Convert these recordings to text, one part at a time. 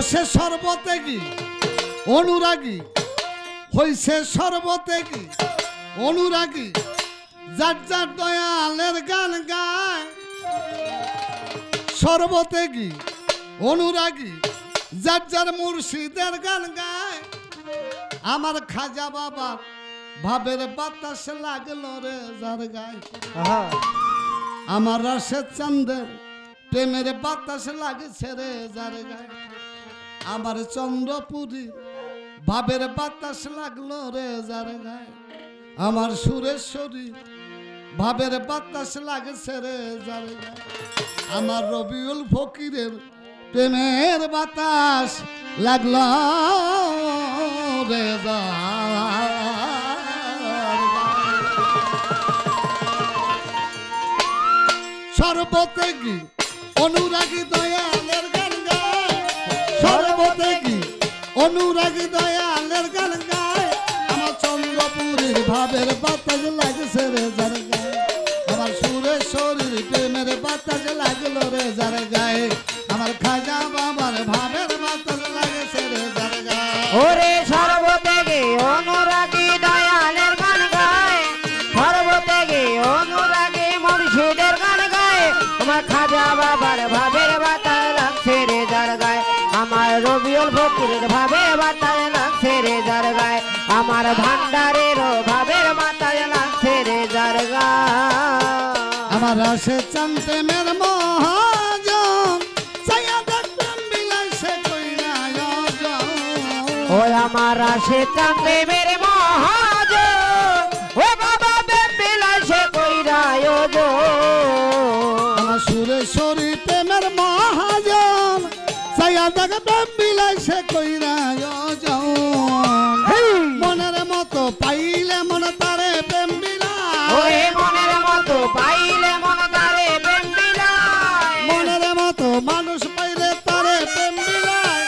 সে সর্বত্যাগী অনুরাগী হইছে সর্বত্যাগী অনুরাগী যার যার দয়ালের গান গায় সর্বত্যাগী অনুরাগী যার যার মুর্শিদের গান গায় আমার খাজা বাবার ভাবের বাতাস লাগলো রে যার গায় আমার রাশেদ চাঁদের প্রেমের বাতাস লাগছে রে যার গায় আমার চন্দ্রপুরী ভাবের বাতাস লাগলো রে যার গায় আমার সুরেশ্বরী ভাবের বাতাস লাগছে রে যার গায় আমার রবিউল ফকিরের প্রেমের বাতাস লাগলো রে সর্বত্যাগী অনুরাগী দয়ালের গান গায় সর্বত্যাগী অনুরাগী দয়ালের গান গায় আমার চন্দ্রপুরীর ভাবের বাতাস লাগছে রে যার গায়ে আমার সুরেশ্বরীর প্রেমের বাতাস লাগলো রে যার গায়ে আমার খাজা বাবার ভাবের বাতাস লাগছে রে যার গায়ে ওরে সর্বত্যাগী অনুরাগী দয়ালের গান গায় সর্বত্যাগী অনুরাগী মুর্শিদের গান গায় আমার খাজা বাবার ভাবের বাতাস লাগছে রে যার গায়ে আমার রবিউল ফকিরের ভাবের বাতাস লাগছে রে যার গায়ে আমার ভান্ডারের ভাবের বাতাস লাগছে রে যার গায়ে আমার রাশেদ চাঁদ প্রেমের মহাজন ছায়া দেখবেন বিলাসে কইরা আয়োজন ওই আমার রাশেদ চাঁদ প্রেমের মহাজন ও বাবা বিলাসে কইরা আয়োজন আমার সুরেশ্বরী প্রেমের মহাজন ছায়া দেখবেন বিলাসে কইরা আয়োজন মনের মতো পাইলে মন তারে প্রেম বিলায় ওরে মনের মতো পাইলে মন তারে প্রেম বিলায় মনের মতো মানুষ পাইলে তারে প্রেম বিলায়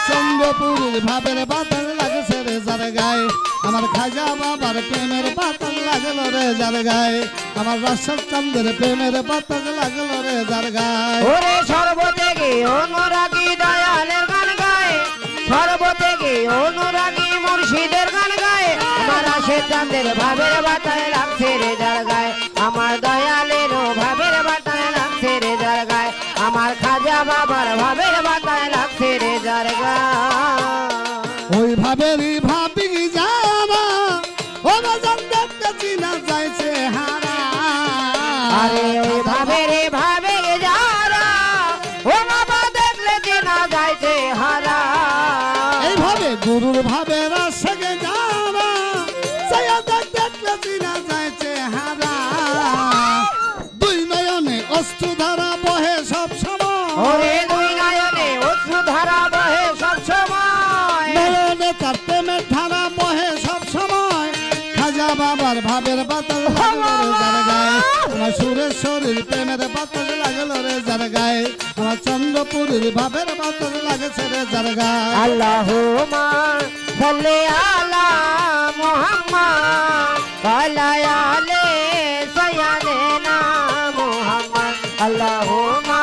চন্দ্রপুরীর ভাবের বাতাস লাগছে রে যার গায়ে আমার খাজা বাবার প্রেমের বাতাস লাগলো রে যার গায়ে আমার রাশেদ চাঁদের প্রেমের বাতাস লাগলো রে যার গায়ে ওরে সর্বত্যাগী অনুরাগী দয়ালের গান গায় সর্বত্যাগী অনুরাগী মুর্শিদের গান গায় আমার রাশেদ চাঁদের ভাবের বাতাস লাগছে রে যার গায়ে আমার দয়ালেরও ভাবের বাতাস লাগছে রে যার গায়ে আমার খাজা বাবার ভাবের বাতাস লাগছে রে যার গায়ে ওই ভাবেরই ভাবি যারা ও বাজার দেখতে চিনা যাইছে হারা আরে ওই ভাবে যারা ও বাবা দেখলে চেনা যাইছে হারা এইভাবে গুরুর ভাবে রাসগে যারা ছায়া দেখলে চিনা যাইছে হারা দুই নয়নে অস্ত্র ধারা বহে সব সময় ওরে দুই নয়নে অশ্রু ধারা বহে সব সময় নয়নে তার প্রেমের ধারা বহে সব সময় খাজা বাবার ভাবের বাতাস লাগলো রে যার গায়ে আমার সুরেশ্বরীর প্রেমের বাতাস লাগলো রে যার গায়ে আমার চন্দ্রপুরীর ভাবের বাতাস লাগছে রে যার গায়ে আল্লাহুম্মা সাল্লি আলা মুহাম্মদ ওয়া আলা আলি সাইয়্যিদিনা মুহাম্মদ আল্লাহুম্মা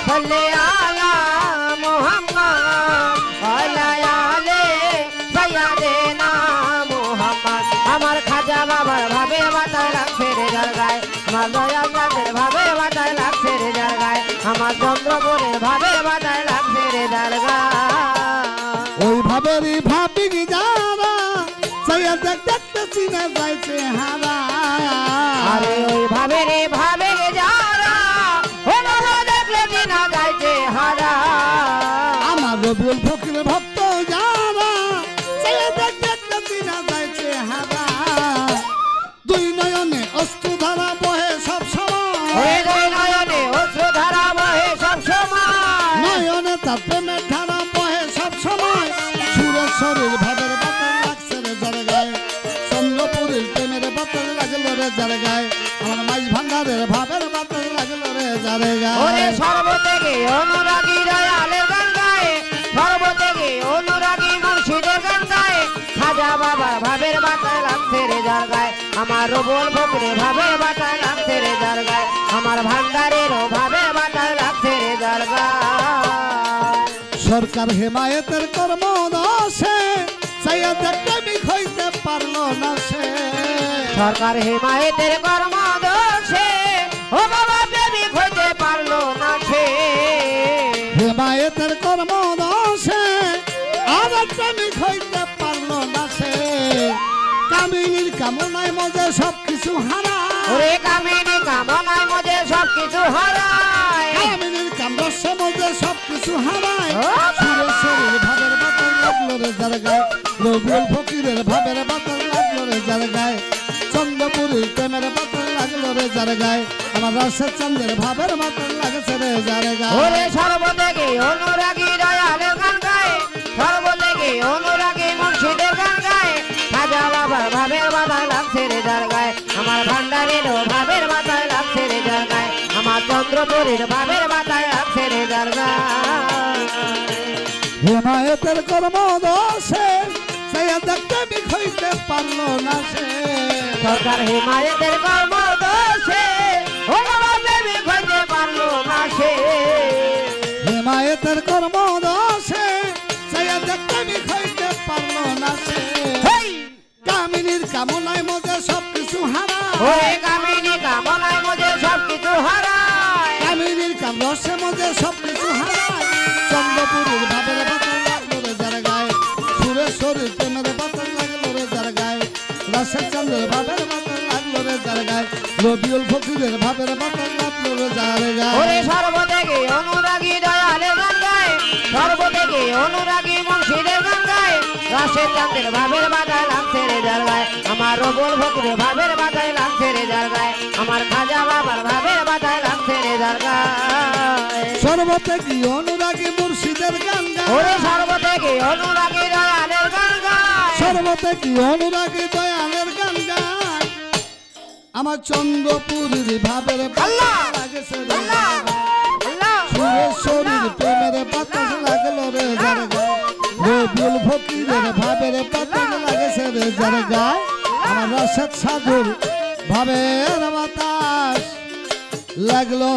সাল্লি আলা মুহাম্মদ ওয়া আলা আলি সাইয়্যিদিনা মুহাম্মদ আমার খাজা বাবার ভাবে বাতাস লাগছে রে যার গায়ে আমার দয়াল চাঁদের ভাবে বাতাস লাগছে রে যার গায়ে আমার চন্দ্রপুরের ভাবে বাতাস লাগছে রে যার গায়ে ওই ভাবেরই ভাবি যারা ছায়া দেখতে চিনা যাইছে হারা আরে ওই ভাবে যারা ও বাবা দেখলে চিনা যাইছে হারা আমার রবিউল ফকির ভক্ত যারা ছায়া দেখতে চিনা যাইছে হারা দুই নয়নে অস্ত্র ধারা বহে সব সময় ওই দুই নয়নে অশ্রু ধারা বহে সব সময় নয়নে তার প্রেমের ধারা বহে সব সময় সুরেশ্বরীর ভাবের বাতাস লাগছে রে যার গায়ে চন্দ্রপুরীর প্রেমের বাতাস লাগলো রে যার গায়ে আমার মাইজ ভান্ডারের ভাবের বাতাস লাগলো রে যার ওরে গায়ে সর্বত্যাগী অনুরাগী দয়ালের গান গায় সর্বত্যাগী অনুরাগী মুর্শিদের গান গায় খাজা বাবার ভাবের বাতাস লাগছে রে যার গায়ে আমার রবিউল ফকিরের ভাবের বাতাস লাগছে রে যার গায়ে আমার ভান্ডারেরও ভাবের বাতাস লাগছে রে যার গায়ে সরকার হেমায়েতের কর্মদশে চাইয়া দেখতে মিখ হইতে পারলো না সে সরকার হেমায়েতের কর্মদোষে ও বাবা প্রেমিক হইতে পারলো না সে হেমায়েতের কর্মদশে আর প্রেমিক হইতে পারলো না সে কামিনীর কামনায় মজে সবকিছু হারায় ওরে কামিনী কামনায় মজে সবকিছু হারায় কামিনীর কামরসে মজে সবকিছু হারায় ও সুরেশ্বরীর ভাবের বাতাস লাগলো রে যার গায়ে রবিউল ফকিরের ভাবের বাতাস লাগলো রে যার গায়ে চন্দ্রপুরীর প্রেমের বাতাস লাগলো রে যার গায়ে আমার রাশেদ চন্দ্রের ভাবের বাতাস লাগছে রে যার ওরে গায়ে সর্বদেগে অনুরাগী দয়ালের গান গায় সর্বদেগে অনুরাগী মুর্শিদের গান গায় খাজা বাবার ভাবের বাতাস লাগছে রে যার গায়ে আমার ভান্ডারেরও ভাবের বাতাস লাগছে রে যার গায়ে আমার চন্দ্রপুরীর ভাবের বাতাস লাগছে রে যার গায়ে হেমায়েতের কর্মদশে চাইয়া দেখতে মিখ হইতে পারলো না সে সরকার হিমায়তের কর্মদোষে ও বাবা প্রেমিক হইতে পারলো না সে হেমায়েতের কর্মদশে চাইয়া দেখতে মিখ হইতে পারলো না সে হেই! কামিনীর কামনায় মজে সবকিছু হারায় ওরে কামিনী কামনায় মজে সবকিছু হারায় কামিনীর কামরসে মজে সবকিছু হারায় চন্দ্রপুরীর ভাবের বাতাস লাগলো রে যার গায়ে সুরেশ্বরীর প্রেমের বাতাস লাগলো রে যার গায়ে রাশেদ চন্দ্রের ভাবের বাতাস লাগলো রে যার গায়ে রবিউল ফকিরের ভাবের বাতাস লাগলো রে যার ওরে গায়ে সর্বদেগে অনুরাগী দয়ালের গান গায় সর্বদেগে অনুরাগী মুর্শিদের গান গায় রাশেদ চাঁদের ভাবের বাজায় লাগছে রে যার গায় আমার রবুল ফকিরের ভাবের বাজায় লাগছে রে যার গায় আমার খাজা বাবার ভাবের বাজায় লাগছে রে যার গায় সর্বত্যাগী অনুরাগী মুর্শিদের গান ওরে গায় সর্বদেগে অনুরাগী দয়ালের গান গায় সর্বত্যাগী অনুরাগী দয়ালের গান গায় আমার চন্দ্রপুরীর ভাবের আল্লাহ! বাতাস লাগছে রে আল্লাহ! যার গায়ে। আল্লাহ! সুরেশ্বরীর প্রেমের বাতাস লাগলো রে যার গায়ে রবিউল ফকিরের ভাবের বাতাস লাগছে রে যার গায়ে আমার রাশেদ সাধুর ভাবের বাতাস লাগলো